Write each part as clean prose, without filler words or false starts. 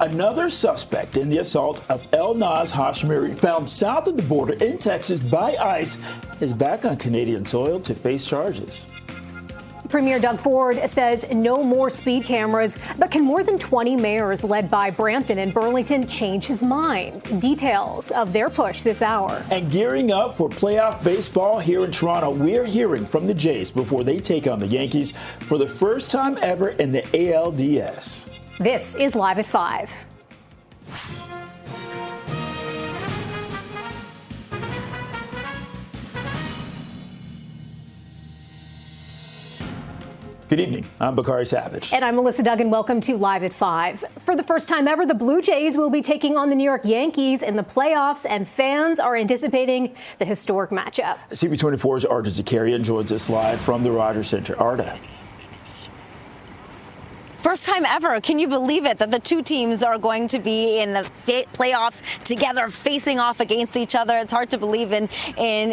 Another suspect in the assault of Elnaz Hajimiri, found south of the border in Texas by ICE, is back on Canadian soil to face charges. Premier Doug Ford says no more speed cameras, but can more than 20 mayors led by Brampton and Burlington change his mind? Details of their push this hour. And gearing up for playoff baseball here in Toronto, we're hearing from the Jays before they take on the Yankees for the first time ever in the ALDS. This is Live at 5. Good evening. I'm Bakari Savage. And I'm Melissa Duggan. Welcome to Live at 5. For the first time ever, the Blue Jays will be taking on the New York Yankees in the playoffs, and fans are anticipating the historic matchup. CP24's Arda Zakarian joins us live from the Rogers Center. Arda. First time ever. Can you believe it that the two teams are going to be in the playoffs together, facing off against each other? It's hard to believe in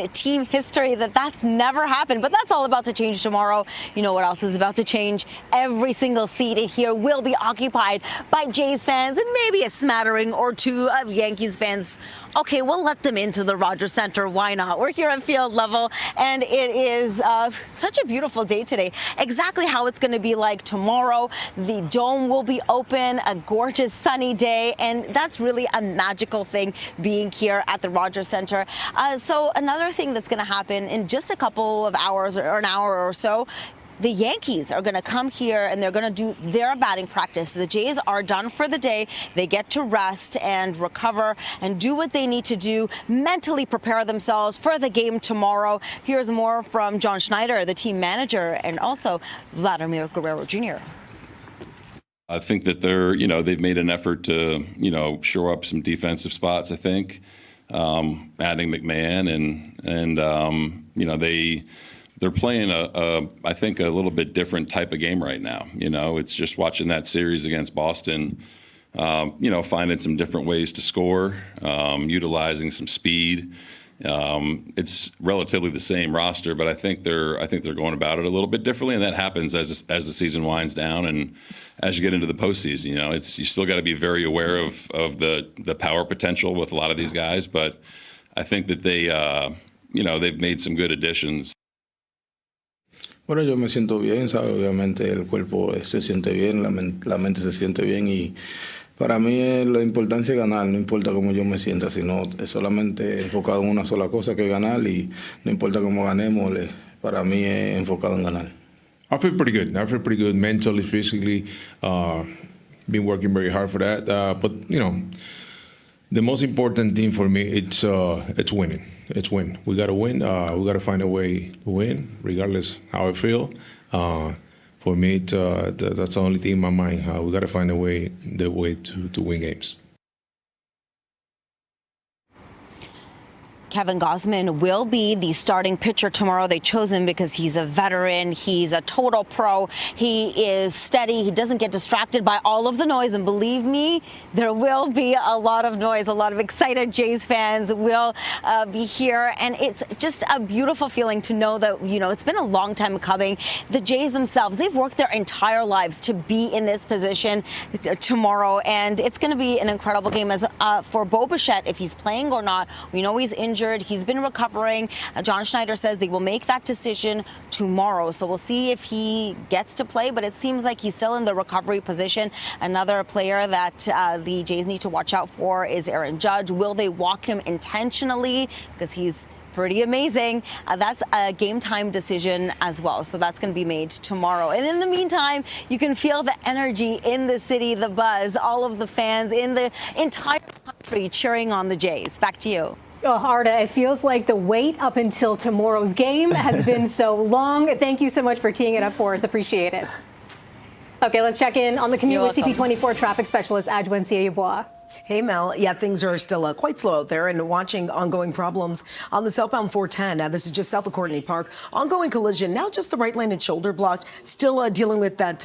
team history that that's never happened, but that's all about to change tomorrow. You know what else is about to change? Every single seat in here will be occupied by Jays fans and maybe a smattering or two of Yankees fans. Okay, we'll let them into the Rogers Center. Why not? We're here at field level, and it is such a beautiful day today. Exactly how it's going to be like tomorrow. The dome will be open, a gorgeous sunny day, and that's really a magical thing being here at the Rogers Center. So another thing that's going to happen in just a couple of hours or an hour or so, the Yankees are going to come here and they're going to do their batting practice. The Jays are done for the day. They get to rest and recover and do what they need to do, mentally prepare themselves for the game tomorrow. Here's more from John Schneider, the team manager, and also Vladimir Guerrero Jr. I think that they've made an effort to, shore up some defensive spots, I think, adding McMahon and they're playing I think a little bit different type of game right now. It's just watching that series against Boston, finding some different ways to score, utilizing some speed. It's relatively the same roster, but I think they're going about it a little bit differently, and that happens as the season winds down and as you get into the postseason. You still got to be very aware of the power potential with a lot of these guys, but I think that they've made some good additions. Bueno, yo me siento bien, ¿sabe? Obviamente el cuerpo se siente bien, la mente se siente bien y para mí la importancia es ganar, no importa cómo yo me sienta, sino solamente enfocado en una sola cosa que es ganar y no importa cómo ganemos, para mí es enfocado en ganar. I feel pretty good. I feel pretty good mentally, physically. Been working very hard for that. But the most important thing for me it's winning. It's win. We got to win. We got to find a way to win, regardless how I feel. For me, that's the only thing in my mind. We got to find the way to win games. Kevin Gausman will be the starting pitcher tomorrow. They chose him because he's a veteran. He's a total pro. He is steady. He doesn't get distracted by all of the noise. And believe me, there will be a lot of noise. A lot of excited Jays fans will be here. And it's just a beautiful feeling to know that, it's been a long time coming. The Jays themselves, they've worked their entire lives to be in this position tomorrow. And it's going to be an incredible game. As for Bo Bichette, if he's playing or not, we know he's injured. He's been recovering. John Schneider says they will make that decision tomorrow. So we'll see if he gets to play, but it seems like he's still in the recovery position. Another player that the Jays need to watch out for is Aaron Judge. Will they walk him intentionally? Because he's pretty amazing. That's a game time decision as well. So that's going to be made tomorrow. And in the meantime, you can feel the energy in the city, the buzz, all of the fans in the entire country cheering on the Jays. Back to you. Oh, Arda, it feels like the wait up until tomorrow's game has been so long. Thank you so much for teeing it up for us. Appreciate it. Okay, let's check in on the commute with CP24 traffic specialist Adjouen Sieyebois. Hey, Mel. Yeah, things are still quite slow out there, and watching ongoing problems on the southbound 410. This is just south of Courtney Park. Ongoing collision. Now just the right lane and shoulder blocked. Still dealing with that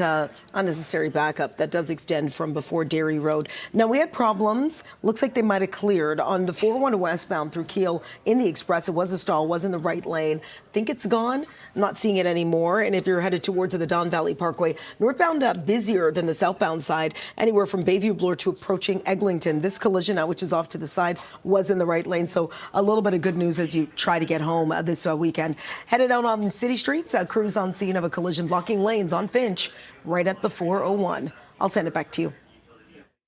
unnecessary backup that does extend from before Dairy Road. Now, we had problems. Looks like they might have cleared on the 401 westbound through Kiel in the express. It was a stall, was in the right lane. Think it's gone. I'm not seeing it anymore. And if you're headed towards the Don Valley Parkway, northbound busier than the southbound side, anywhere from Bayview Bloor to approaching Eglinton. This collision, which is off to the side, was in the right lane. So a little bit of good news as you try to get home this weekend. Headed out on city streets, crews on scene of a collision blocking lanes on Finch right at the 401. I'll send it back to you.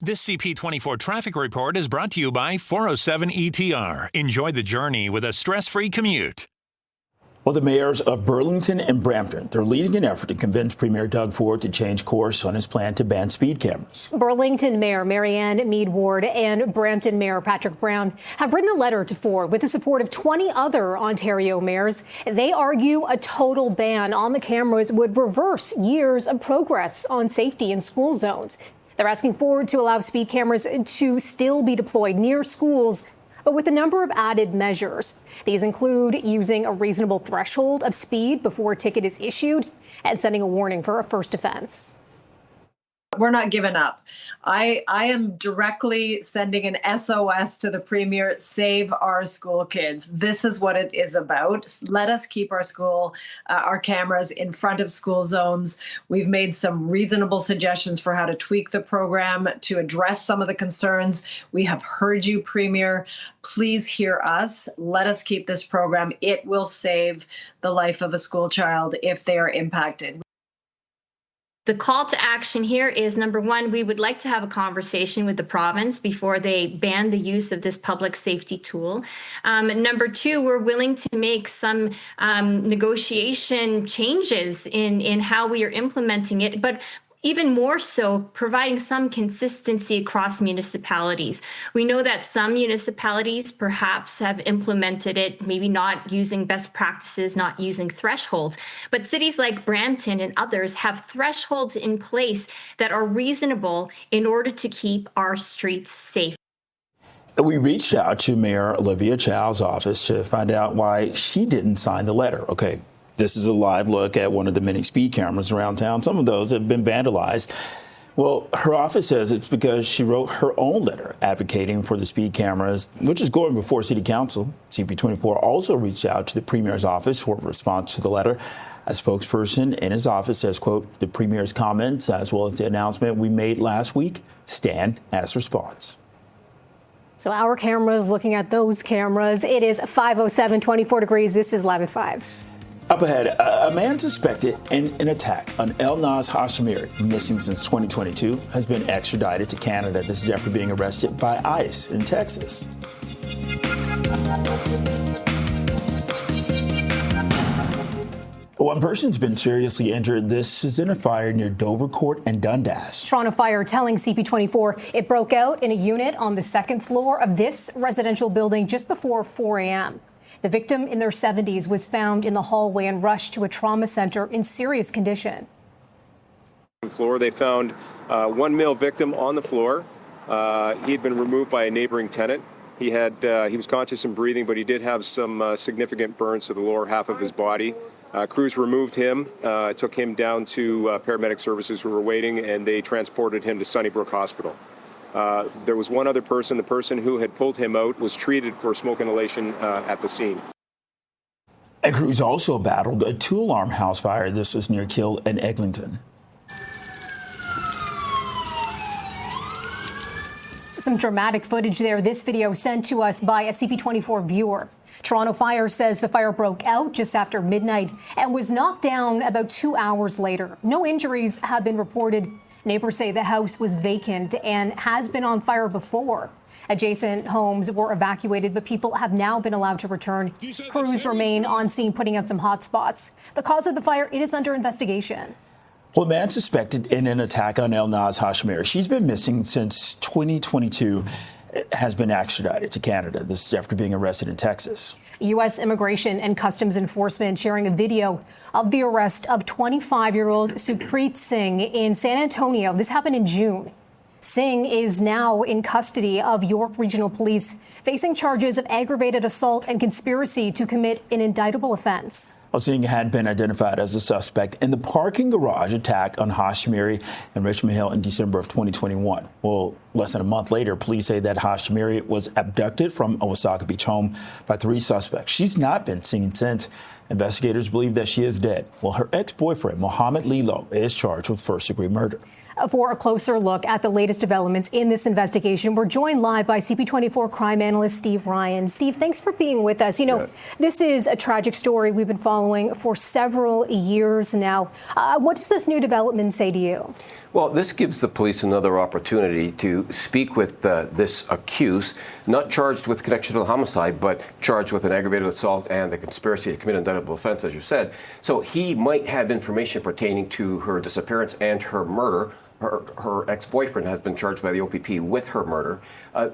This CP24 traffic report is brought to you by 407 ETR. Enjoy the journey with a stress-free commute. Well, the mayors of Burlington and Brampton, they're leading an effort to convince Premier Doug Ford to change course on his plan to ban speed cameras. Burlington Mayor Marianne Mead Ward and Brampton Mayor Patrick Brown have written a letter to Ford with the support of 20 other Ontario mayors. They argue a total ban on the cameras would reverse years of progress on safety in school zones. They're asking Ford to allow speed cameras to still be deployed near schools, but with a number of added measures. These include using a reasonable threshold of speed before a ticket is issued and sending a warning for a first offense. We're not giving up. I am directly sending an SOS to the Premier, save our school kids. This is what it is about. Let us keep our cameras in front of school zones. We've made some reasonable suggestions for how to tweak the program to address some of the concerns. We have heard you, Premier. Please hear us. Let us keep this program. It will save the life of a school child if they are impacted. The call to action here is, number one, we would like to have a conversation with the province before they ban the use of this public safety tool. Number two, we're willing to make some negotiation changes in how we are implementing it, but even more so, providing some consistency across municipalities. We know that some municipalities perhaps have implemented it, maybe not using best practices, not using thresholds, but cities like Brampton and others have thresholds in place that are reasonable in order to keep our streets safe. We reached out to Mayor Olivia Chow's office to find out why she didn't sign the letter. Okay. This is a live look at one of the many speed cameras around town. Some of those have been vandalized. Well, her office says it's because she wrote her own letter advocating for the speed cameras, which is going before City Council. CP24 also reached out to the Premier's office for a response to the letter. A spokesperson in his office says, quote, the Premier's comments, as well as the announcement we made last week, stand as response. So our cameras, looking at those cameras, it is 5:07, 24 degrees. This is Live at 5. Up ahead, a man suspected in an attack on Elnaz Hajimiri, missing since 2022, has been extradited to Canada. This is after being arrested by ICE in Texas. One person's been seriously injured. This is in a fire near Dover Court and Dundas. Toronto Fire telling CP24 it broke out in a unit on the second floor of this residential building just before 4 a.m. The victim in their 70s was found in the hallway and rushed to a trauma center in serious condition. They found one male victim on the floor. He had been removed by a neighboring tenant. He was conscious and breathing, but he did have some significant burns to the lower half of his body. Crews removed him, took him down to paramedic services who were waiting, and they transported him to Sunnybrook Hospital. There was one other person. The person who had pulled him out was treated for smoke inhalation at the scene. And crews also battled a two-alarm house fire. This was near Kiel and Eglinton. Some dramatic footage there. This video sent to us by a CP24 viewer. Toronto Fire says the fire broke out just after midnight and was knocked down about 2 hours later. No injuries have been reported. Neighbors say the house was vacant and has been on fire before. Adjacent homes were evacuated, but people have now been allowed to return. Crews remain on scene, putting out some hot spots. The cause of the fire, it is under investigation. Well, a man suspected in an attack on Elnaz Hajimiri. She's been missing since 2022. Has been extradited to Canada. This is after being arrested in Texas. U.S. Immigration and Customs Enforcement sharing a video of the arrest of 25-year-old Sukhpreet Singh in San Antonio. This happened in June. Singh is now in custody of York Regional Police, facing charges of aggravated assault and conspiracy to commit an indictable offense. Well, Singh had been identified as a suspect in the parking garage attack on Hajimiri and Richmond Hill in December of 2021. Well, less than a month later, police say that Hajimiri was abducted from a Wasaga Beach home by 3 suspects. She's not been seen since. Investigators believe that she is dead. Well, her ex-boyfriend, Mohammed Lilo, is charged with first-degree murder. For a closer look at the latest developments in this investigation, we're joined live by CP24 crime analyst Steve Ryan. Steve, thanks for being with us. You know, this is a tragic story we've been following for several years now. What does this new development say to you? Well, this gives the police another opportunity to speak with this accused, not charged with connection to the homicide, but charged with an aggravated assault and the conspiracy to commit an indictable offense, as you said. So he might have information pertaining to her disappearance and her murder. Her ex-boyfriend has been charged by the OPP with her murder.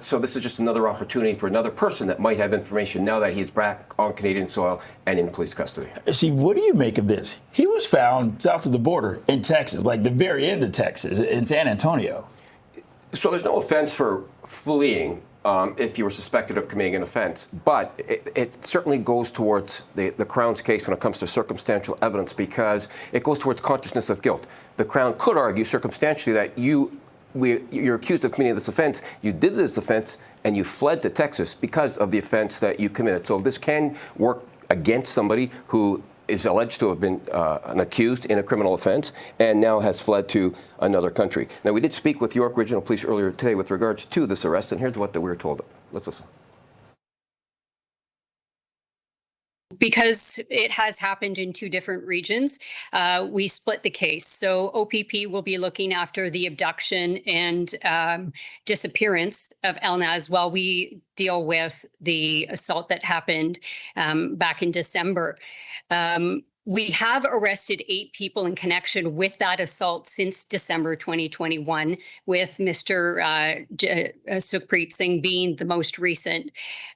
So this is just another opportunity for another person that might have information now that he's back on Canadian soil and in police custody. Steve, what do you make of this? He was found south of the border in Texas, like the very end of Texas, in San Antonio. So there's no offense for fleeing if you were suspected of committing an offense. But it certainly goes towards the Crown's case when it comes to circumstantial evidence, because it goes towards consciousness of guilt. The Crown could argue circumstantially that you're accused of committing this offense, you did this offense, and you fled to Texas because of the offense that you committed. So this can work against somebody who is alleged to have been an accused in a criminal offense and now has fled to another country. Now, we did speak with York Regional Police earlier today with regards to this arrest, and here's what we were told. Let's listen. Because it has happened in 2 different regions, we split the case. So OPP will be looking after the abduction and disappearance of Elnaz while we deal with the assault that happened back in December. We have arrested 8 people in connection with that assault since December 2021, with Mr. Sukhpreet Singh being the most recent.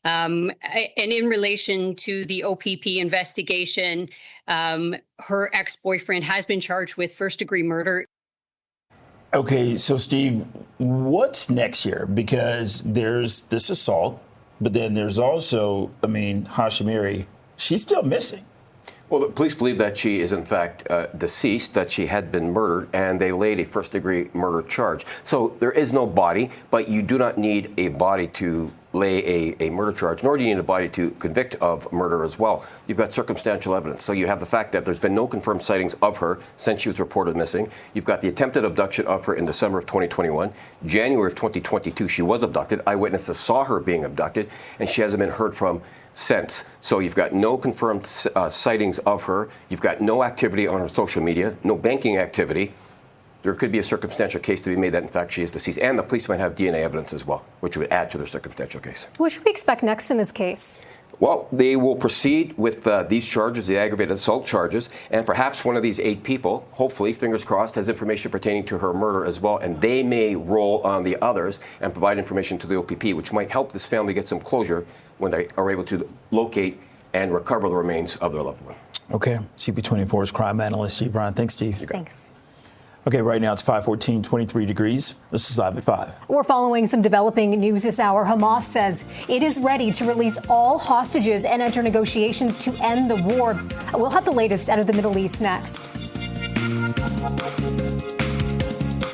And in relation to the OPP investigation, her ex-boyfriend has been charged with first-degree murder. Okay, so Steve, what's next here? Because there's this assault, but then there's also, Hajimiri, she's still missing. Well, the police believe that she is, in fact, deceased, that she had been murdered, and they laid a first-degree murder charge. So there is no body, but you do not need a body to lay a murder charge, nor do you need a body to convict of murder as well. You've got circumstantial evidence. So you have the fact that there's been no confirmed sightings of her since she was reported missing. You've got the attempted abduction of her in December of 2021. January of 2022, she was abducted. Eyewitnesses saw her being abducted, and she hasn't been heard from since. So you've got no confirmed sightings of her. You've got no activity on her social media, no banking activity. There could be a circumstantial case to be made that, in fact, she is deceased. And the police might have DNA evidence as well, which would add to their circumstantial case. What should we expect next in this case? Well, they will proceed with these charges, the aggravated assault charges, and perhaps one of these 8 people, hopefully, fingers crossed, has information pertaining to her murder as well, and they may roll on the others and provide information to the OPP, which might help this family get some closure when they are able to locate and recover the remains of their loved one. Okay, CP24's crime analyst, Steve Ryan. Thanks, Steve. Thanks. Okay, right now it's 5:14, 23 degrees. This is Live at 5. We're following some developing news this hour. Hamas says it is ready to release all hostages and enter negotiations to end the war. We'll have the latest out of the Middle East next.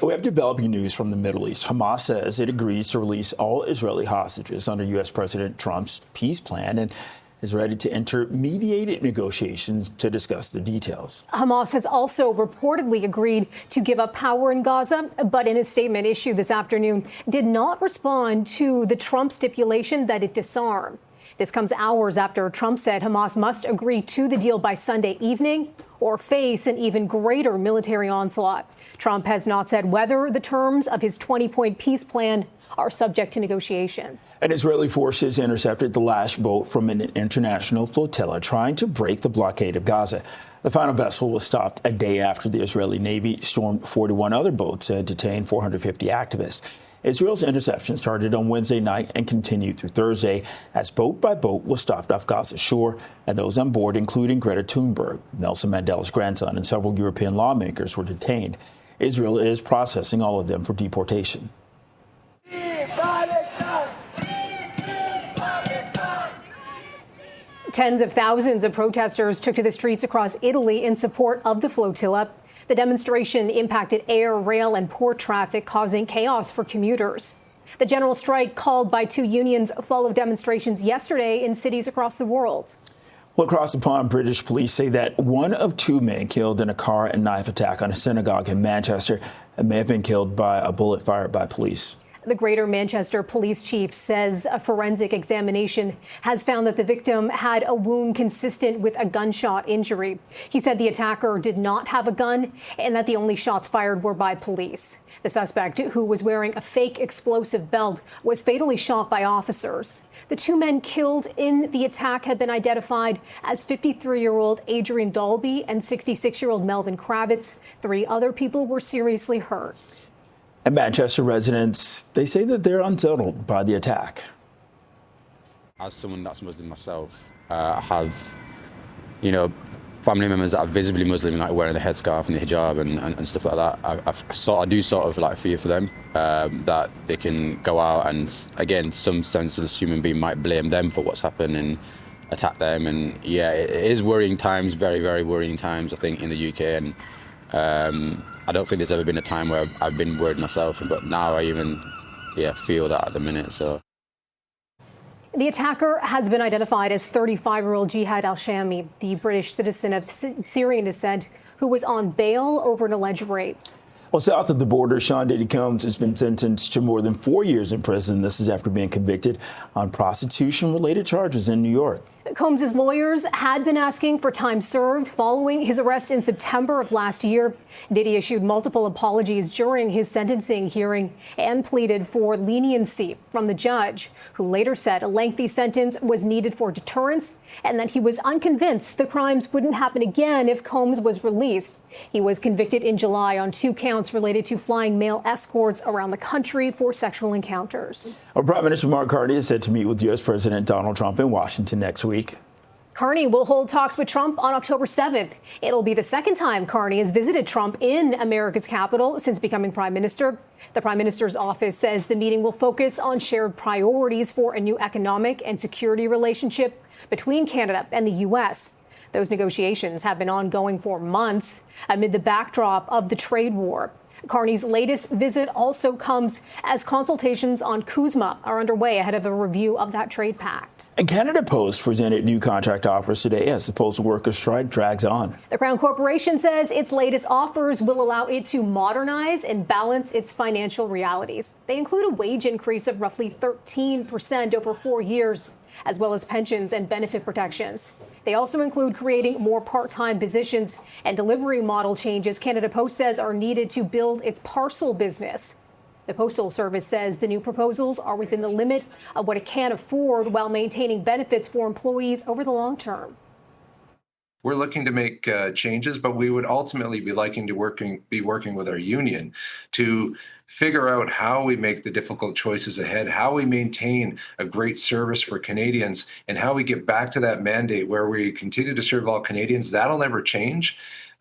We have developing news from the Middle East. Hamas says it agrees to release all Israeli hostages under U.S. President Trump's peace plan and is ready to enter mediated negotiations to discuss the details. Hamas has also reportedly agreed to give up power in Gaza, but in a statement issued this afternoon, did not respond to the Trump stipulation that it disarm. This comes hours after Trump said Hamas must agree to the deal by Sunday evening or face an even greater military onslaught. Trump has not said whether the terms of his 20-point peace plan are subject to negotiation. And Israeli forces intercepted the last boat from an international flotilla trying to break the blockade of Gaza. The final vessel was stopped a day after the Israeli Navy stormed 41 other boats and detained 450 activists. Israel's interception started on Wednesday night and continued through Thursday as boat by boat was stopped off Gaza shore, and those on board, including Greta Thunberg, Nelson Mandela's grandson, and several European lawmakers were detained. Israel is processing all of them for deportation. Tens of thousands of protesters took to the streets across Italy in support of the flotilla. The demonstration impacted air, rail, and port traffic, causing chaos for commuters. The general strike, called by two unions, followed demonstrations yesterday in cities across the world. Well, across the pond, British police say that one of two men killed in a car and knife attack on a synagogue in Manchester may have been killed by a bullet fired by police. The Greater Manchester Police Chief says a forensic examination has found that the victim had a wound consistent with a gunshot injury. He said the attacker did not have a gun and that the only shots fired were by police. The suspect, who was wearing a fake explosive belt, was fatally shot by officers. The two men killed in the attack have been identified as 53-year-old Adrian Dalby and 66-year-old Melvin Kravitz. 3 other people were seriously hurt. And Manchester residents, they say that they're unsettled by the attack. As someone that's Muslim myself, I have, family members that are visibly Muslim, like wearing the headscarf and the hijab and stuff like that. I do sort of like fear for them, that they can go out and, again, some senseless human being might blame them for what's happened and attack them. And yeah, it is worrying times, very, very worrying times, I think, in the UK. And I don't think there's ever been a time where I've been worried myself, but now I even, feel that at the minute. So. The attacker has been identified as 35-year-old Jihad al-Shami, the British citizen of Syrian descent, who was on bail over an alleged rape. Well, south of the border, Sean Diddy Combs has been sentenced to more than 4 years in prison. This is after being convicted on prostitution-related charges in New York. Combs' lawyers had been asking for time served following his arrest in September of last year. Diddy issued multiple apologies during his sentencing hearing and pleaded for leniency from the judge, who later said a lengthy sentence was needed for deterrence and that he was unconvinced the crimes wouldn't happen again if Combs was released. He was convicted in July on 2 counts related to flying male escorts around the country for sexual encounters. Prime Minister Mark Carney is set to meet with U.S. President Donald Trump in Washington next week. Carney will hold talks with Trump on October 7th. It'll be the second time Carney has visited Trump in America's capital since becoming prime minister. The prime minister's office says the meeting will focus on shared priorities for a new economic and security relationship between Canada and the U.S. Those negotiations have been ongoing for months amid the backdrop of the trade war. Carney's latest visit also comes as consultations on CUSMA are underway ahead of a review of that trade pact. And Canada Post presented new contract offers today as the postal workers' strike drags on. The Crown Corporation says its latest offers will allow it to modernize and balance its financial realities. They include a wage increase of roughly 13% over 4 years, as well as pensions and benefit protections. They also include creating more part-time positions and delivery model changes Canada Post says are needed to build its parcel business. The Postal Service says the new proposals are within the limit of what it can afford while maintaining benefits for employees over the long term. We're looking to make changes, but we would ultimately be liking to be working with our union to figure out how we make the difficult choices ahead, how we maintain a great service for Canadians, and how we get back to that mandate where we continue to serve all Canadians. That'll never change.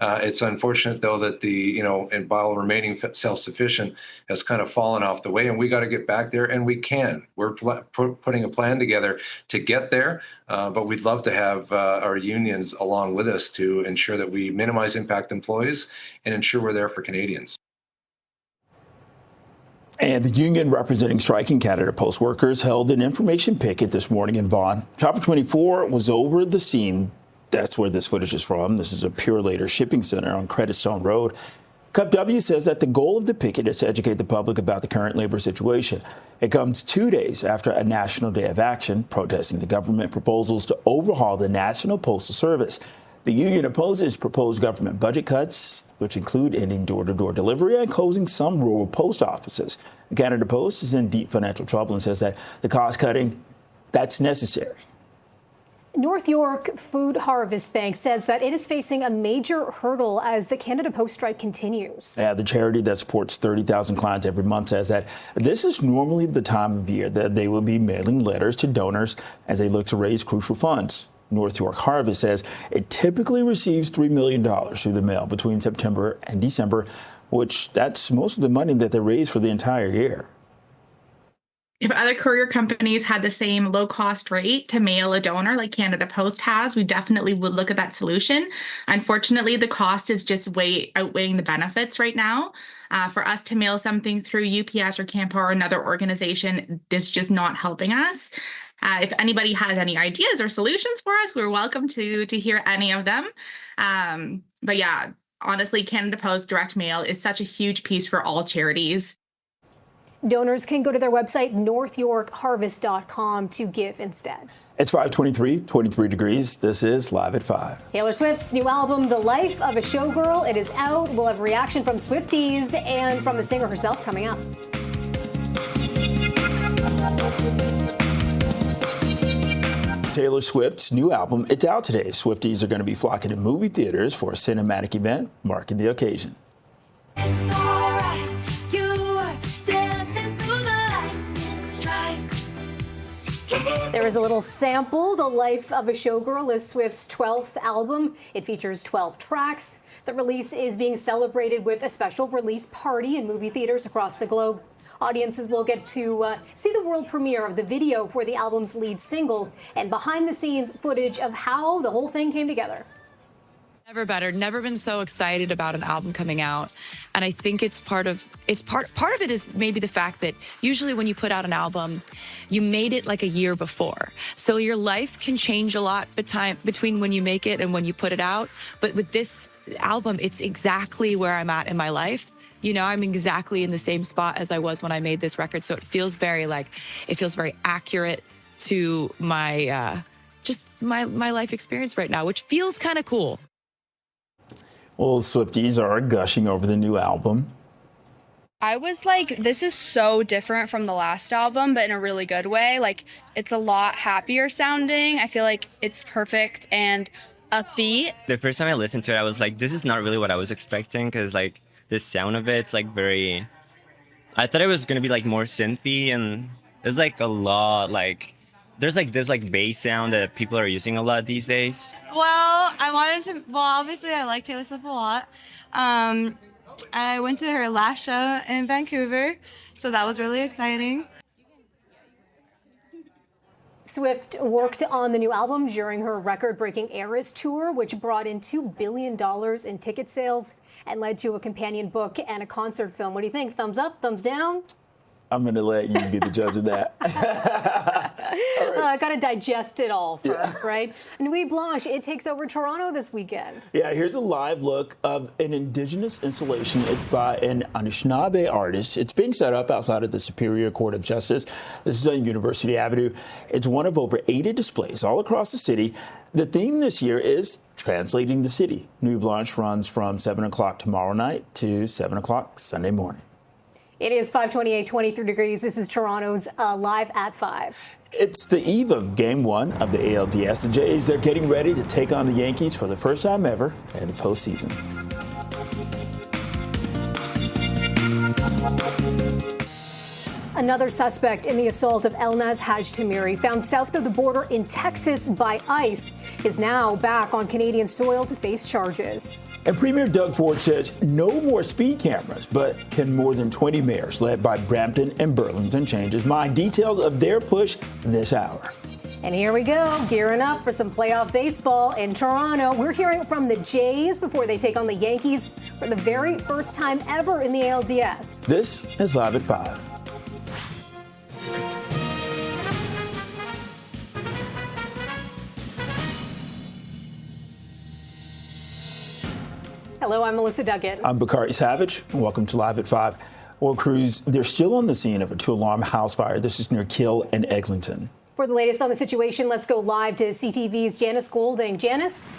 It's unfortunate, though, that and while remaining self-sufficient has kind of fallen off the way, and we got to get back there, and we can. We're putting a plan together to get there, but we'd love to have our unions along with us to ensure that we minimize impact employees and ensure we're there for Canadians. And the union representing striking Canada Post workers held an information picket this morning in Vaughan. CP24 was over the scene. That's where this footage is from. This is a Purelator shipping center on Creditstone Road. CUPW says that the goal of the picket is to educate the public about the current labor situation. It comes 2 days after a national day of action protesting the government proposals to overhaul the National Postal Service. The union opposes proposed government budget cuts, which include ending door-to-door delivery and closing some rural post offices. Canada Post is in deep financial trouble and says that the cost cutting, that's necessary. North York Food Harvest Bank says that it is facing a major hurdle as the Canada Post strike continues. Yeah, the charity that supports 30,000 clients every month says that this is normally the time of year that they will be mailing letters to donors as they look to raise crucial funds. North York Harvest says it typically receives $3 million through the mail between September and December, which that's most of the money that they raise for the entire year. If other courier companies had the same low-cost rate to mail a donor like Canada Post has, we definitely would look at that solution. Unfortunately, the cost is just outweighing the benefits right now. For us to mail something through UPS or Canpar or another organization, it's just not helping us. If anybody has any ideas or solutions for us, we're welcome to hear any of them. But yeah, honestly, Canada Post direct mail is such a huge piece for all charities. Donors can go to their website, northyorkharvest.com, to give instead. It's 5:23, 23 degrees. This is Live at 5. Taylor Swift's new album, The Life of a Showgirl, it is out. We'll have reaction from Swifties and from the singer herself coming up. Taylor Swift's new album, it's out today. Swifties are going to be flocking to movie theaters for a cinematic event marking the occasion. It's all right. You were dancing through the lightning strikes. There is a little sample. The Life of a Showgirl is Swift's 12th album. It features 12 tracks. The release is being celebrated with a special release party in movie theaters across the globe. Audiences will get to see the world premiere of the video for the album's lead single and behind-the-scenes footage of how the whole thing came together. Never better. Never been so excited about an album coming out. And I think part of it is maybe the fact that usually when you put out an album, you made it like a year before. So your life can change a lot between when you make it and when you put it out. But with this album, it's exactly where I'm at in my life. You know, I'm exactly in the same spot as I was when I made this record. So it feels very accurate to my my life experience right now, which feels kind of cool. Well, Swifties are gushing over the new album. I was like, this is so different from the last album, but in a really good way. Like, it's a lot happier sounding. I feel like it's perfect and upbeat. The first time I listened to it, I was like, this is not really what I was expecting, because like the sound of it's like very, I thought it was going to be like more synthy, and there's like a lot there's like this like bass sound that people are using a lot these days. Well, obviously I like Taylor Swift a lot. I went to her last show in Vancouver, so that was really exciting. Swift worked on the new album during her record-breaking Eras tour, which brought in $2 billion in ticket sales and led to a companion book and a concert film. What do you think? Thumbs up? Thumbs down? I'm going to let you be the judge of that. I got to digest it all first, right? Nuit Blanche, it takes over Toronto this weekend. Yeah, here's a live look of an Indigenous installation. It's by an Anishinaabe artist. It's being set up outside of the Superior Court of Justice. This is on University Avenue. It's one of over 80 displays all across the city. The theme this year is Translating the City. Nuit Blanche runs from 7 o'clock tomorrow night to 7 o'clock Sunday morning. It is 5:28, 23 degrees. This is Toronto's Live at 5. It's the eve of Game 1 of the ALDS. The Jays, they're getting ready to take on the Yankees for the first time ever in the postseason. Another suspect in the assault of Elnaz Hajimiri, found south of the border in Texas by ICE, is now back on Canadian soil to face charges. And Premier Doug Ford says no more speed cameras, but can more than 20 mayors led by Brampton and Burlington change his mind? Details of their push this hour. And here we go, gearing up for some playoff baseball in Toronto. We're hearing from the Jays before they take on the Yankees for the very first time ever in the ALDS. This is Live at 5. Hello, I'm Melissa Duggett. I'm Bakari Savage. Welcome to Live at 5. Well, crews, they're still on the scene of a two-alarm house fire. This is near Kill and Eglinton. For the latest on the situation, let's go live to CTV's Janice Golding. Janice?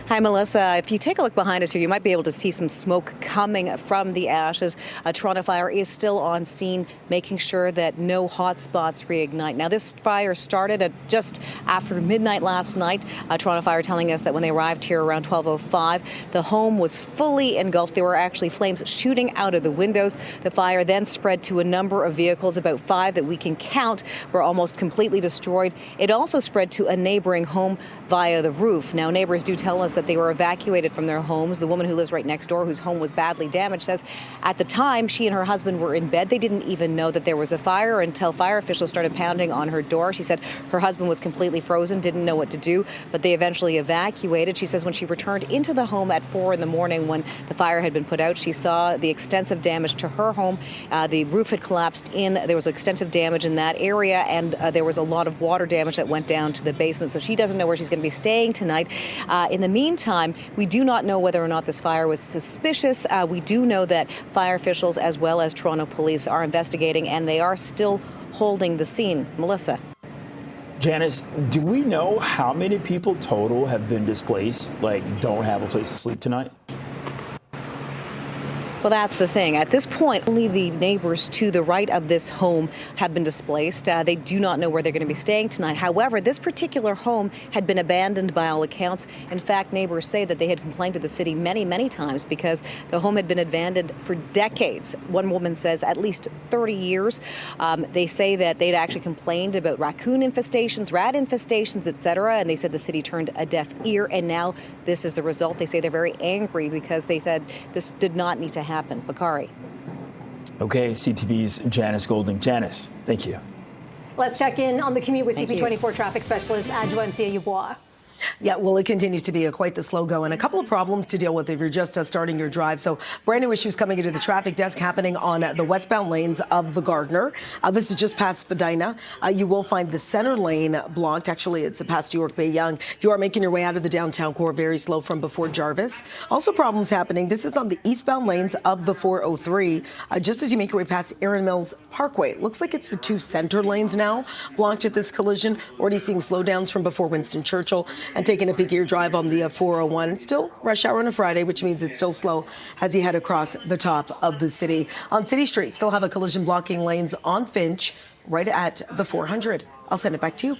Hi, Melissa. If you take a look behind us here, you might be able to see some smoke coming from the ashes. A Toronto Fire is still on scene, making sure that no hot spots reignite. Now, this fire started at just after midnight last night. Toronto Fire telling us that when they arrived here around 12:05, the home was fully engulfed. There were actually flames shooting out of the windows. The fire then spread to a number of vehicles, about 5 that we can count were almost completely destroyed. It also spread to a neighboring home via the roof. Now, neighbors do tell us that they were evacuated from their homes. The woman who lives right next door, whose home was badly damaged, says at the time she and her husband were in bed. They didn't even know that there was a fire until fire officials started pounding on her door. She said her husband was completely frozen, didn't know what to do, but they eventually evacuated. She says when she returned into the home at 4 in the morning when the fire had been put out, she saw the extensive damage to her home. The roof had collapsed in. There was extensive damage in that area, and there was a lot of water damage that went down to the basement. So she doesn't know where she's going to be staying tonight. In the meantime, we do not know whether or not this fire was suspicious. We do know that fire officials as well as Toronto police are investigating, and they are still holding the scene. Melissa. Janice, do we know how many people total have been displaced, like don't have a place to sleep tonight? Well, that's the thing. At this point, only the neighbors to the right of this home have been displaced. They do not know where they're going to be staying tonight. However, this particular home had been abandoned by all accounts. In fact, neighbors say that they had complained to the city many, many times because the home had been abandoned for decades. One woman says at least 30 years. They say that they'd actually complained about raccoon infestations, rat infestations, etc. And they said the city turned a deaf ear. And now this is the result. They say they're very angry because they said this did not need to happen. Bakari. Okay, CTV's Janice Golding. Janice, thank you. Let's check in on the commute with CP24 traffic specialist Adjoa Nsia-Yeboah. Yeah, well, it continues to be quite the slow go and a couple of problems to deal with if you're just starting your drive. So brand new issues coming into the traffic desk happening on the westbound lanes of the Gardner. This is just past Spadina. You will find the center lane blocked. Actually, it's past York Bay Young. If you are making your way out of the downtown core, very slow from before Jarvis. Also problems happening. This is on the eastbound lanes of the 403. Just as you make your way past Erin Mills Parkway. It looks like it's the two center lanes now blocked at this collision. Already seeing slowdowns from before Winston Churchill. And taking a peek at your drive on the 401. Still rush hour on a Friday, which means it's still slow as you head across the top of the city. On City Street, still have a collision blocking lanes on Finch right at the 400. I'll send it back to you.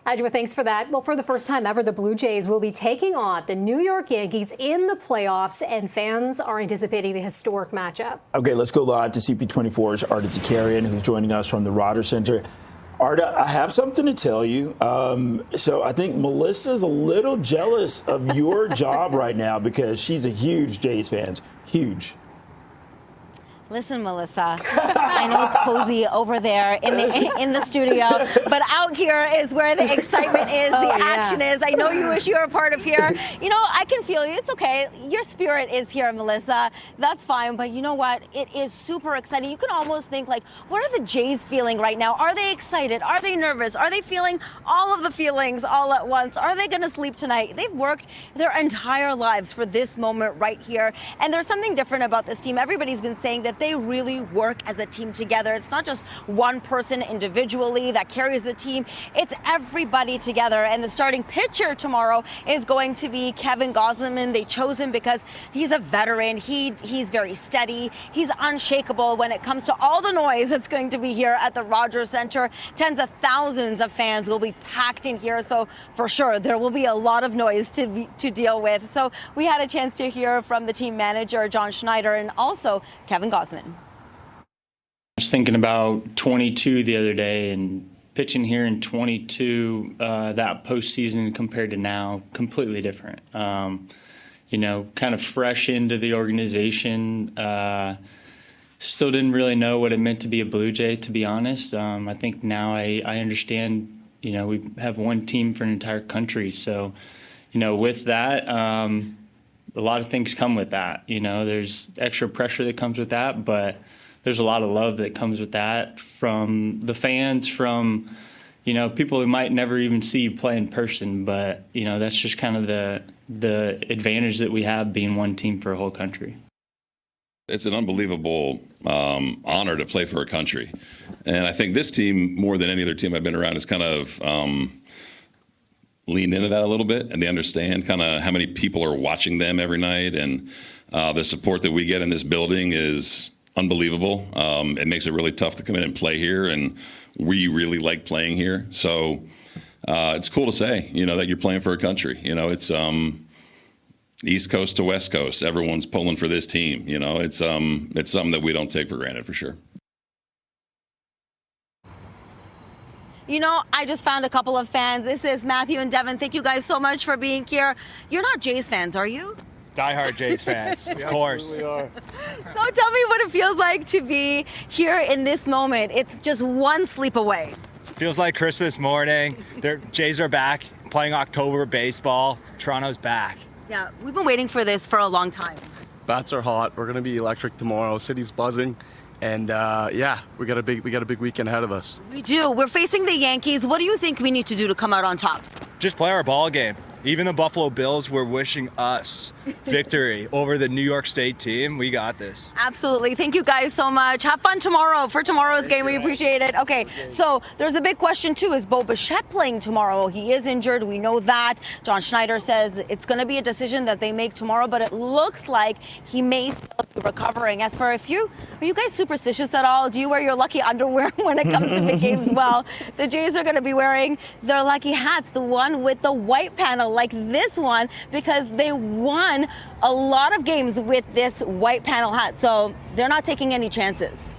Adjoa, thanks for that. Well, for the first time ever, the Blue Jays will be taking on the New York Yankees in the playoffs, and fans are anticipating the historic matchup. Okay, let's go live to CP24's Arda Zakarian, who's joining us from the Rogers Center. Arda, I have something to tell you. So I think Melissa's a little jealous of your job right now because she's a huge Jays fan. Huge. Listen, Melissa, I know it's cozy over there in the studio, but out here is where the excitement is, the action is. I know you wish you were a part of here. You know, I can feel you. It's okay. Your spirit is here, Melissa. That's fine. But you know what? It is super exciting. You can almost think, like, what are the Jays feeling right now? Are they excited? Are they nervous? Are they feeling all of the feelings all at once? Are they going to sleep tonight? They've worked their entire lives for this moment right here. And there's something different about this team. Everybody's been saying that they really work as a team together. It's not just one person individually that carries the team. It's everybody together. And the starting pitcher tomorrow is going to be Kevin Gosselman. They chose him because he's a veteran. He's very steady. He's unshakable when it comes to all the noise that's going to be here at the Rogers Center. Tens of thousands of fans will be packed in here. So for sure, there will be a lot of noise to deal with. So we had a chance to hear from the team manager, John Schneider, and also Kevin Gosselman. I was thinking about 22 the other day and pitching here in 22, that postseason compared to now, completely different. You know, kind of fresh into the organization. Still didn't really know what it meant to be a Blue Jay, to be honest. I think now I understand, you know, we have one team for an entire country. So, you know, with that, a lot of things come with that. You know, there's extra pressure that comes with that, but there's a lot of love that comes with that from the fans, from, you know, people who might never even see you play in person. But, you know, that's just kind of the advantage that we have being one team for a whole country. It's an unbelievable honor to play for a country. And I think this team, more than any other team I've been around, has kind of leaned into that a little bit. And they understand kind of how many people are watching them every night. And the support that we get in this building is unbelievable. It makes it really tough to come in and play here, and we really like playing here. So it's cool to say, you know, that you're playing for a country. You know, it's East Coast to West Coast. Everyone's pulling for this team. You know, it's something that we don't take for granted, for sure. You know, I just found a couple of fans. This is Matthew and Devin. Thank you guys so much for being here. You're not Jays fans, are you? Diehard Jays fans, of course. So tell me what it feels like to be here in this moment. It's just one sleep away. It feels like Christmas morning. Jays are back playing October baseball. Toronto's back. Yeah, we've been waiting for this for a long time. Bats are hot. We're going to be electric tomorrow. City's buzzing. And yeah, we got a big weekend ahead of us. We do. We're facing the Yankees. What do you think we need to do to come out on top? Just play our ball game. Even the Buffalo Bills were wishing us victory over the New York State team. We got this. Absolutely. Thank you guys so much. Have fun tomorrow for tomorrow's game. We appreciate it. Okay, so there's a big question too. Is Bo Bichette playing tomorrow? He is injured. We know that. John Schneider says it's going to be a decision that they make tomorrow, but it looks like he may still be recovering. As for are you guys superstitious at all? Do you wear your lucky underwear when it comes to big games? Well, the Jays are going to be wearing their lucky hats, the one with the white panel like this one, because they won a lot of games with this white panel hat, so they're not taking any chances.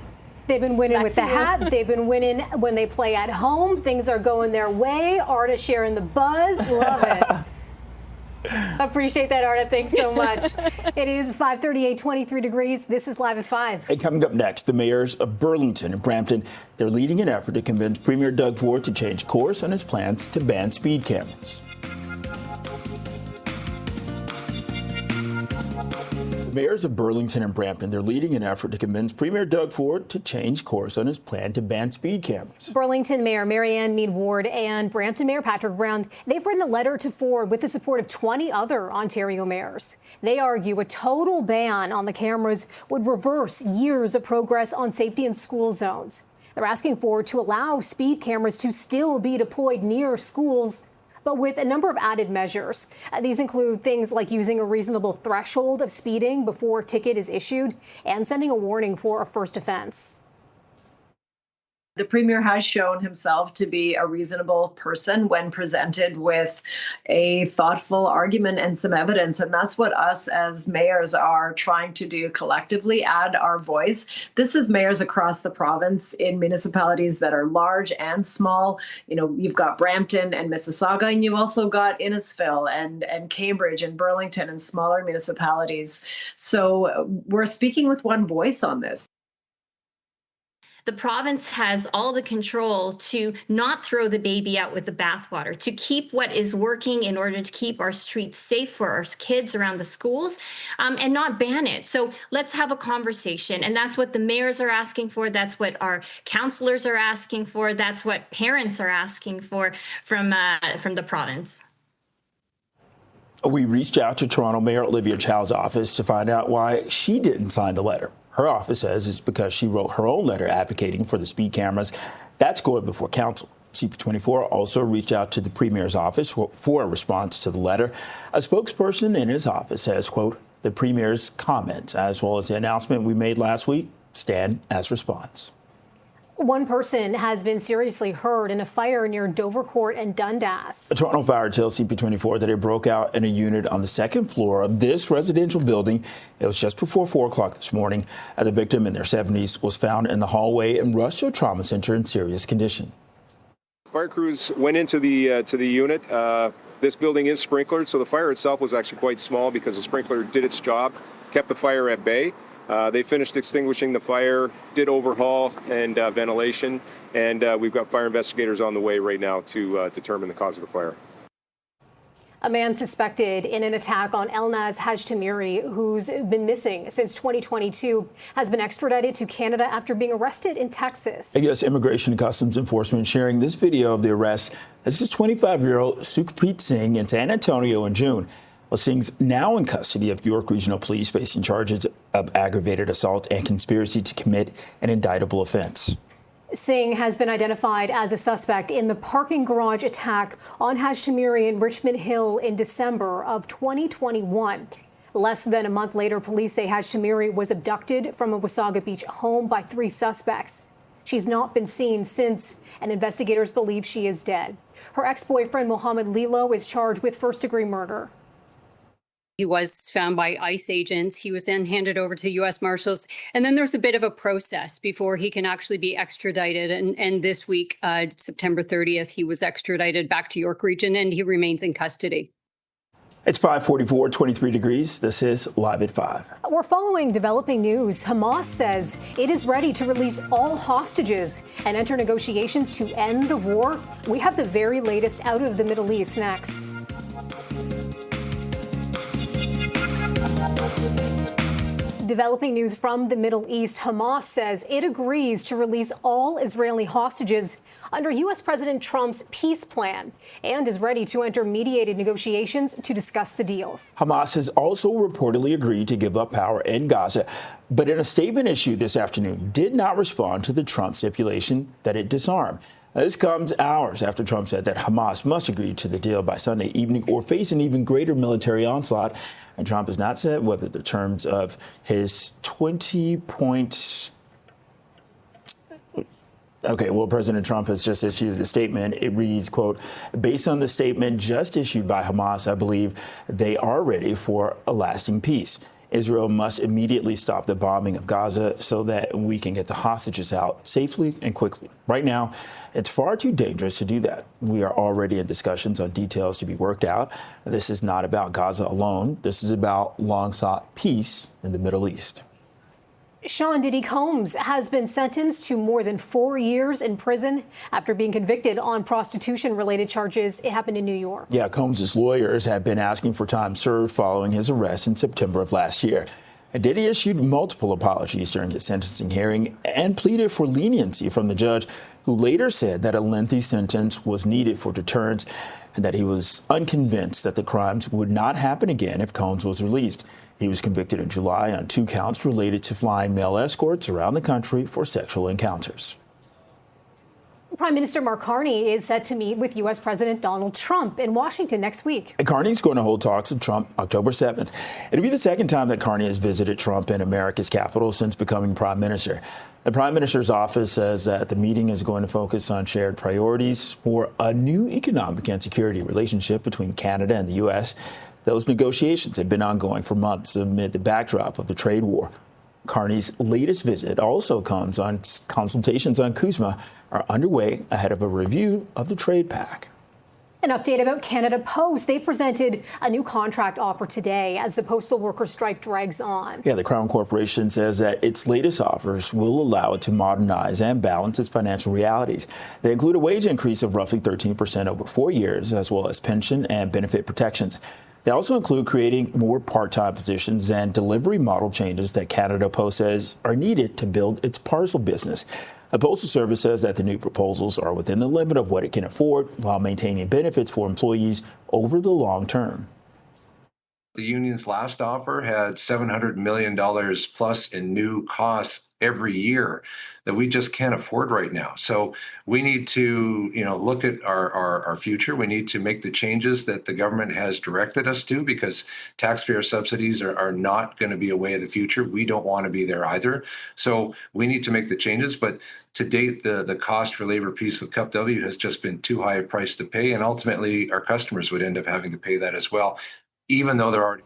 They've been winning with the hat. They've been winning when they play at home. Things are going their way. Arta sharing the buzz. Love it. Appreciate that, Arta. Thanks so much. It is 5:38, 23 degrees. This is Live at 5. And coming up next, the mayors of Burlington and Brampton, they're leading an effort to convince Premier Doug Ford to change course on his plans to ban speed cameras. Mayors of Burlington and Brampton, they're leading an effort to convince Premier Doug Ford to change course on his plan to ban speed cameras. Burlington Mayor Marianne Mead Ward and Brampton Mayor Patrick Brown, they've written a letter to Ford with the support of 20 other Ontario mayors. They argue a total ban on the cameras would reverse years of progress on safety in school zones. They're asking Ford to allow speed cameras to still be deployed near schools, but with a number of added measures. These include things like using a reasonable threshold of speeding before a ticket is issued and sending a warning for a first offense. The Premier has shown himself to be a reasonable person when presented with a thoughtful argument and some evidence. And that's what us as mayors are trying to do collectively, add our voice. This is mayors across the province in municipalities that are large and small. You know, you've got Brampton and Mississauga, and you also got Innisfil and Cambridge and Burlington and smaller municipalities. So we're speaking with one voice on this. The province has all the control to not throw the baby out with the bathwater, to keep what is working in order to keep our streets safe for our kids around the schools, and not ban it. So let's have a conversation. And that's what the mayors are asking for. That's what our councillors are asking for. That's what parents are asking for from the province. We reached out to Toronto Mayor Olivia Chow's office to find out why she didn't sign the letter. Her office says it's because she wrote her own letter advocating for the speed cameras. That's going before council. CP24 also reached out to the Premier's office for a response to the letter. A spokesperson in his office says, quote, the Premier's comments, as well as the announcement we made last week, stand as response. One person has been seriously hurt in a fire near Dovercourt and Dundas. A Toronto fire tells CP24 that it broke out in a unit on the second floor of this residential building. It was just before 4 o'clock this morning. The victim in their 70s was found in the hallway and rushed to a trauma center in serious condition. Fire crews went into the unit. This building is sprinklered, so the fire itself was actually quite small because the sprinkler did its job, kept the fire at bay. They finished extinguishing the fire, did overhaul and ventilation, and we've got fire investigators on the way right now to determine the cause of the fire. A man suspected in an attack on Elnaz Hajimiri, who's been missing since 2022, has been extradited to Canada after being arrested in Texas. U.S. Immigration and Customs Enforcement sharing this video of the arrest. This is 25-year-old Sukhpreet Singh in San Antonio in June. Well, Singh's now in custody of York Regional Police, facing charges of aggravated assault and conspiracy to commit an indictable offense. Singh has been identified as a suspect in the parking garage attack on Hajimiri in Richmond Hill in December of 2021. Less than a month later, police say Hajimiri was abducted from a Wasaga Beach home by 3 suspects. She's not been seen since, and investigators believe she is dead. Her ex-boyfriend, Mohammed Lilo, is charged with first-degree murder. He was found by ICE agents. He was then handed over to U.S. Marshals. And then there's a bit of a process before he can actually be extradited. And this week, September 30th, he was extradited back to York Region, and he remains in custody. It's 5:44, 23 degrees. This is Live at 5. We're following developing news. Hamas says it is ready to release all hostages and enter negotiations to end the war. We have the very latest out of the Middle East next. Developing news from the Middle East. Hamas says it agrees to release all Israeli hostages under U.S. President Trump's peace plan and is ready to enter mediated negotiations to discuss the deals. Hamas has also reportedly agreed to give up power in Gaza, but in a statement issued this afternoon, did not respond to the Trump stipulation that it disarm. This comes hours after Trump said that Hamas must agree to the deal by Sunday evening or face an even greater military onslaught. And Trump has not said whether the terms of his 20-point. Okay, well, President Trump has just issued a statement. It reads, quote, based on the statement just issued by Hamas, I believe they are ready for a lasting peace. Israel must immediately stop the bombing of Gaza so that we can get the hostages out safely and quickly. Right now, it's far too dangerous to do that. We are already in discussions on details to be worked out. This is not about Gaza alone. This is about long-sought peace in the Middle East. Sean Diddy Combs has been sentenced to more than 4 years in prison after being convicted on prostitution-related charges. It happened in New York. Yeah, Combs' lawyers have been asking for time served following his arrest in September of last year. And Diddy issued multiple apologies during his sentencing hearing and pleaded for leniency from the judge, who later said that a lengthy sentence was needed for deterrence and that he was unconvinced that the crimes would not happen again if Combs was released. He was convicted in July on 2 counts related to flying male escorts around the country for sexual encounters. Prime Minister Mark Carney is set to meet with U.S. President Donald Trump in Washington next week. Carney's going to hold talks with Trump October 7th. It'll be the second time that Carney has visited Trump in America's capital since becoming prime minister. The prime minister's office says that the meeting is going to focus on shared priorities for a new economic and security relationship between Canada and the U.S. Those negotiations have been ongoing for months amid the backdrop of the trade war. Carney's latest visit also comes on consultations on CUSMA are underway ahead of a review of the trade pact. An update about Canada Post. They presented a new contract offer today as the postal workers' strike drags on. Yeah, the Crown Corporation says that its latest offers will allow it to modernize and balance its financial realities. They include a wage increase of roughly 13% over 4 years, as well as pension and benefit protections. They also include creating more part-time positions and delivery model changes that Canada Post says are needed to build its parcel business. The Postal Service says that the new proposals are within the limit of what it can afford while maintaining benefits for employees over the long term. The union's last offer had $700 million plus in new costs every year that we just can't afford right now. So we need to, look at our future. We need to make the changes that the government has directed us to, because taxpayer subsidies are not going to be a way of the future. We don't want to be there either. So we need to make the changes. But to date, the cost for labor peace with Cup W has just been too high a price to pay. And ultimately, our customers would end up having to pay that as well, even though they're already.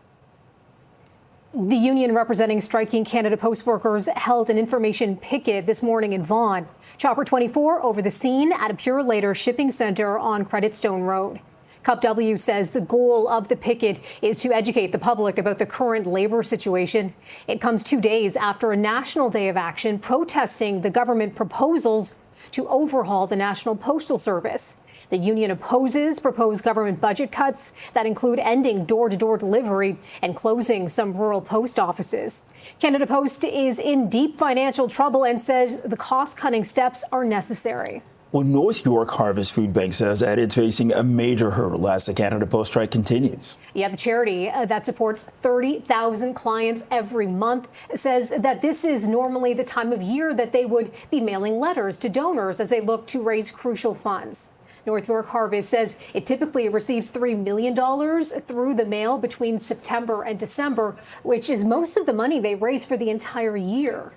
The union representing striking Canada Post workers held an information picket this morning in Vaughan. Chopper 24 over the scene at a Purolator shipping center on Credit Stone Road. Cup W says the goal of the picket is to educate the public about the current labor situation. It comes 2 days after a national day of action protesting the government proposals to overhaul the National Postal Service. The union opposes proposed government budget cuts that include ending door-to-door delivery and closing some rural post offices. Canada Post is in deep financial trouble and says the cost-cutting steps are necessary. Well, North York Harvest Food Bank says that it's facing a major hurdle as the Canada Post strike continues. Yeah, the charity that supports 30,000 clients every month says that this is normally the time of year that they would be mailing letters to donors as they look to raise crucial funds. North York Harvest says it typically receives $3 million through the mail between September and December, which is most of the money they raise for the entire year.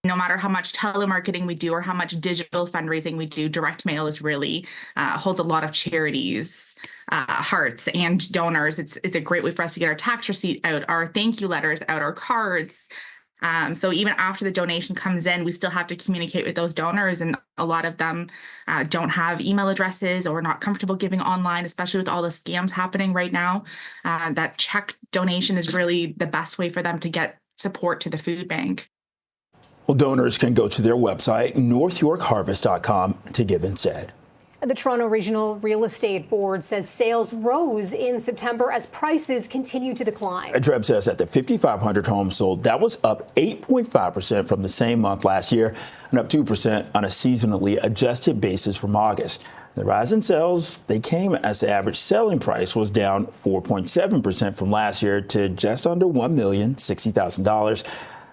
No matter how much telemarketing we do or how much digital fundraising we do, direct mail is really holds a lot of charities, hearts, and donors. It's a great way for us to get our tax receipt out, our thank you letters out, our cards. So even after the donation comes in, we still have to communicate with those donors, and a lot of them don't have email addresses or are not comfortable giving online, especially with all the scams happening right now. That check donation is really the best way for them to get support to the food bank. Well, donors can go to their website, northyorkharvest.com, to give instead. The Toronto Regional Real Estate Board says sales rose in September as prices continue to decline. Treb says that the 5,500 homes sold, that was up 8.5% from the same month last year and up 2% on a seasonally adjusted basis from August. The rise in sales, they came as the average selling price was down 4.7% from last year to just under $1,060,000.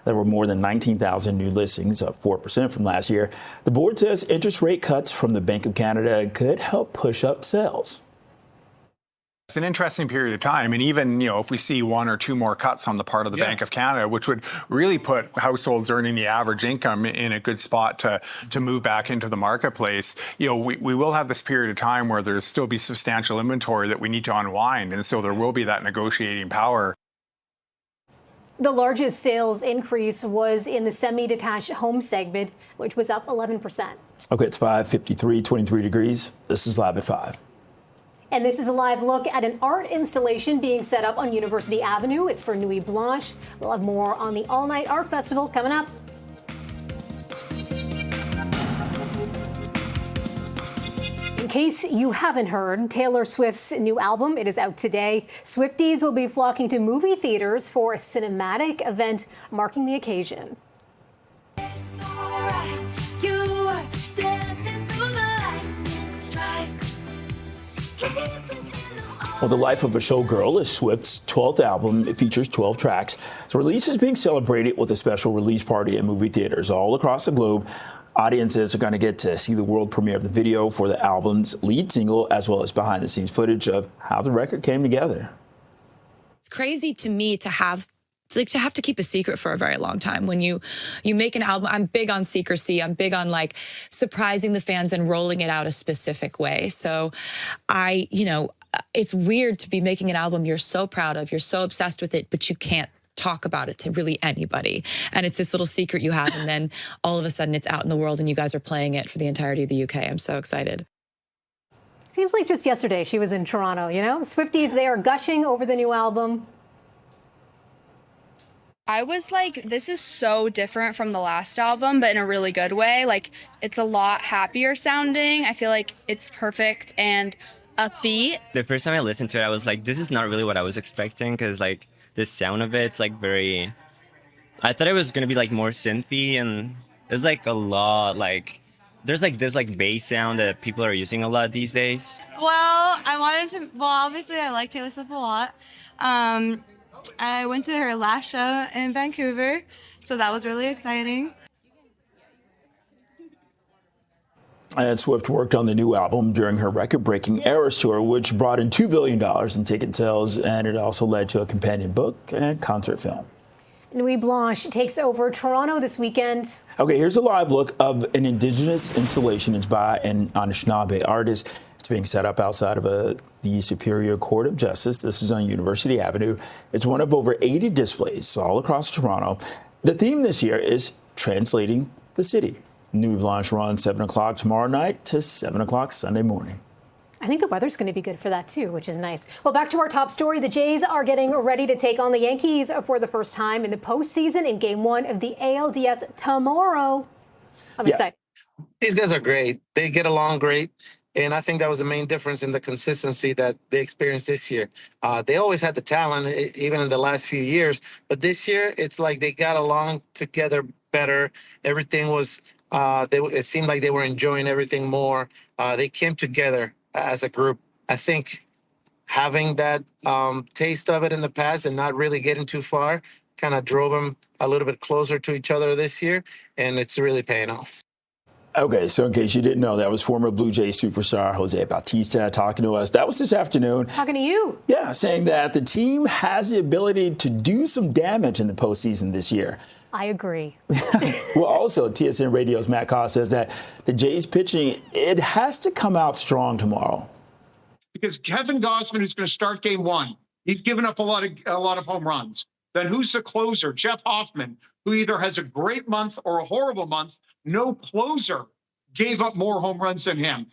There were more than 19,000 new listings, up 4% from last year. The board says interest rate cuts from the Bank of Canada could help push up sales. It's an interesting period of time. And even, if we see one or two more cuts on the part of the Bank of Canada, which would really put households earning the average income in a good spot to move back into the marketplace, we will have this period of time where there's still be substantial inventory that we need to unwind. And so there will be that negotiating power. The largest sales increase was in the semi-detached home segment, which was up 11%. Okay, it's 5:53, 23 degrees. This is Live at 5. And this is a live look at an art installation being set up on University Avenue. It's for Nuit Blanche. We'll have more on the all-night art festival coming up. In case you haven't heard, Taylor Swift's new album, it is out today. Swifties will be flocking to movie theaters for a cinematic event marking the occasion. It's alright, you were dancing through the lightning strikes. Well, The Life of a Showgirl is Swift's 12th album. It features 12 tracks. The release is being celebrated with a special release party in movie theaters all across the globe. Audiences are going to get to see the world premiere of the video for the album's lead single, as well as behind-the-scenes footage of how the record came together. It's crazy to me to have to keep a secret for a very long time. When you make an album, I'm big on secrecy. I'm big on surprising the fans and rolling it out a specific way. So it's weird to be making an album you're so proud of, you're so obsessed with it, but you can't talk about it to really anybody. And it's this little secret you have, and then all of a sudden it's out in the world and you guys are playing it for the entirety of the UK. I'm so excited. Seems like just yesterday she was in Toronto, Swifties, they are gushing over the new album. I was like, this is so different from the last album, but in a really good way. It's a lot happier sounding. I feel like it's perfect and upbeat. The first time I listened to it, I was like, this is not really what I was expecting, because the sound of it's very, I thought it was gonna be more synthy, and there's a lot there's this bass sound that people are using a lot these days. Well, obviously I like Taylor Swift a lot. I went to her last show in Vancouver, so that was really exciting. And Swift worked on the new album during her record-breaking Eras tour, which brought in $2 billion in ticket sales, and it also led to a companion book and concert film. Nuit Blanche takes over Toronto this weekend. Okay, here's a live look of an Indigenous installation. It's by an Anishinaabe artist. It's being set up outside of the Superior Court of Justice. This is on University Avenue. It's one of over 80 displays all across Toronto. The theme this year is translating the city. Nuit Blanche runs 7 o'clock tomorrow night to 7 o'clock Sunday morning. I think the weather's going to be good for that, too, which is nice. Well, back to our top story. The Jays are getting ready to take on the Yankees for the first time in the postseason in Game 1 of the ALDS tomorrow. I'm excited. These guys are great. They get along great. And I think that was the main difference in the consistency that they experienced this year. They always had the talent, even in the last few years. But this year, it's like they got along together better. Everything was, it seemed like they were enjoying everything more. They came together as a group. I think having that taste of it in the past and not really getting too far kind of drove them a little bit closer to each other this year. And it's really paying off. Okay, so in case you didn't know, that was former Blue Jays superstar Jose Bautista talking to us. That was this afternoon. Talking to you. Yeah, saying that the team has the ability to do some damage in the postseason this year. I agree. Well, also, TSN Radio's Matt Koss says that the Jays pitching, it has to come out strong tomorrow. Because Kevin Gausman is going to start game one. He's given up a lot of home runs. Then who's the closer? Jeff Hoffman, who either has a great month or a horrible month. No closer gave up more home runs than him.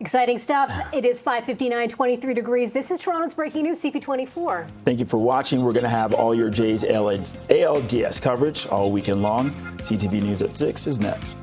Exciting stuff. It is 5:59, 23 degrees. This is Toronto's breaking news, CP24. Thank you for watching. We're going to have all your Jays ALDS coverage all weekend long. CTV News at 6 is next.